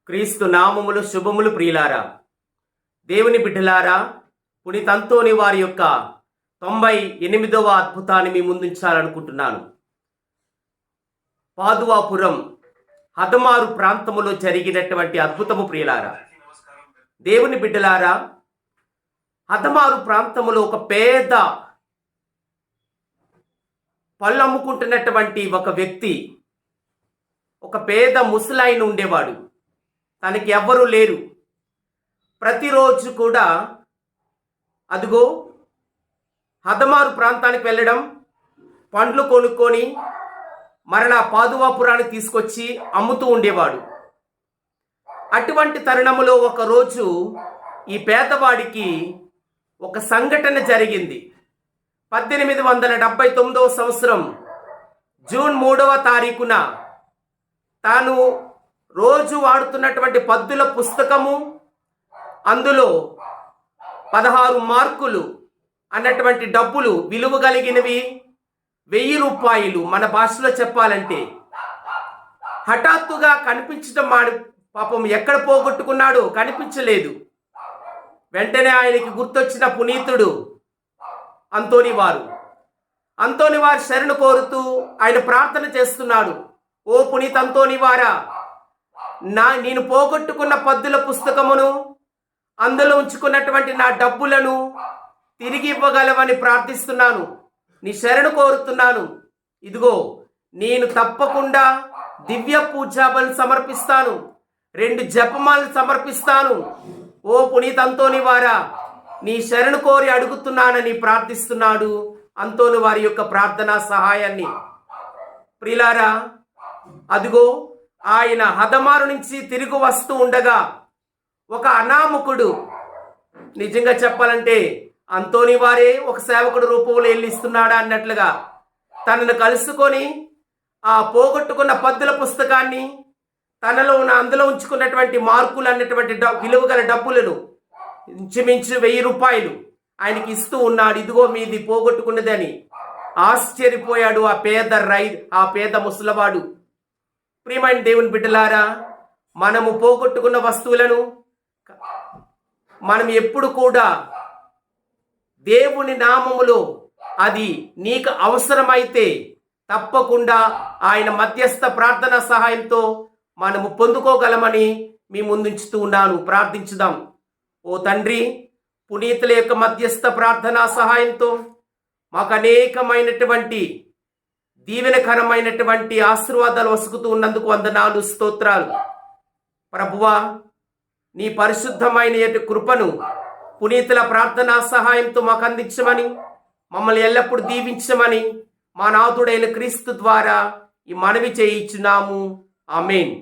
క్రీస్తు నామములు శుభములు ప్రియులారా, దేవుని బిడ్డలారా, పునీత అంతోని వారి యొక్క 98వ అద్భుతాన్ని మీ ముందుంచాలనుకుంటున్నాను. పాదువాపురం హదమారు ప్రాంతములో జరిగినటువంటి అద్భుతము ప్రియులారా, దేవుని బిడ్డలారా, హదమారు ప్రాంతములో ఒక పేద పళ్ళు అమ్ముకుంటున్నటువంటి ఒక వ్యక్తి, ఒక పేద ముసలాయన ఉండేవాడు. తనకి ఎవ్వరూ లేరు. ప్రతిరోజు కూడా అదిగో హదమారు ప్రాంతానికి వెళ్ళడం, పండ్లు కొనుక్కొని మరలా పాదువాపురానికి తీసుకొచ్చి అమ్ముతూ ఉండేవాడు. అటువంటి తరుణములో ఒకరోజు ఈ పేదవాడికి ఒక సంఘటన జరిగింది. 1879వ సంవత్సరం జూన్ 3వ తారీఖున తాను రోజు వాడుతున్నటువంటి పద్దుల పుస్తకము, అందులో 16 మార్కులు అన్నటువంటి డబ్బులు విలువ కలిగినవి 1000 రూపాయలు, మన భాషలో చెప్పాలంటే హఠాత్తుగా కనిపించడం పాపం ఎక్కడ పోగొట్టుకున్నాడో కనిపించలేదు. వెంటనే ఆయనకి గుర్తొచ్చిన పునీతుడు అంతోని వారు శరణు కోరుతూ ఆయన ప్రార్థన చేస్తున్నాడు. ఓ పునీత అంతోని వారా, నేను పోగొట్టుకున్న పద్దుల పుస్తకమును, అందులో ఉంచుకున్నటువంటి నా డబ్బులను తిరిగి ఇవ్వగలవని ప్రార్థిస్తున్నాను. నీ శరణు కోరుతున్నాను. ఇదిగో నేను తప్పకుండా దివ్య పూజాబలు సమర్పిస్తాను, 2 జపమాలు సమర్పిస్తాను. ఓ పునీత అంతోని వారా, నీ శరణు కోరి అడుగుతున్నానని ప్రార్థిస్తున్నాడు అంతోని వారి యొక్క ప్రార్థనా సహాయాన్ని. ప్రియులారా, అదిగో ఆయన హదమారు నుంచి తిరిగి వస్తూ ఉండగా ఒక అనామకుడు, నిజంగా చెప్పాలంటే అంతోని వారే ఒక సేవకుడు రూపంలో వెళ్ళిస్తున్నాడా అన్నట్లుగా తనను కలుసుకొని ఆ పోగొట్టుకున్న పద్దుల పుస్తకాన్ని, తనలో అందులో ఉంచుకున్నటువంటి మార్కులు అన్నటువంటి విలువ గల డబ్బులను ఇంచుమించు 1000 రూపాయలు ఆయనకి ఇస్తూ ఉన్నాడు. ఇదిగో మీది పోగొట్టుకున్నదని. ఆశ్చర్యపోయాడు ఆ పేద ముసలవాడు. ప్రియమైన దేవుని బిడ్డలారా, మనము పోగొట్టుకున్న వస్తువులను మనం ఎప్పుడు కూడా దేవుని నామములో అది నీకు అవసరమైతే తప్పకుండా ఆయన మధ్యస్థ ప్రార్థన సహాయంతో మనము పొందుకోగలమని మీ ముందుంచుతూ ఉన్నాను. ప్రార్థించుదాం. ఓ తండ్రి, పునీతుల యొక్క మధ్యస్థ ప్రార్థనా సహాయంతో మాకు అనేకమైనటువంటి దీవెనకరమైనటువంటి ఆశీర్వాదాలు వసుకుతూ ఉన్నందుకు వందనాలు, స్తోత్రాలు. ప్రభువా, నీ పరిశుద్ధమైన కృపను పునీతుల ప్రార్థనా సహాయంతో మాకు అందించమని, మమ్మల్ని ఎల్లప్పుడూ దీవించమని మా నాథుడైన క్రీస్తు ద్వారా ఈ మనవి చేయించున్నాము. ఆమేన్.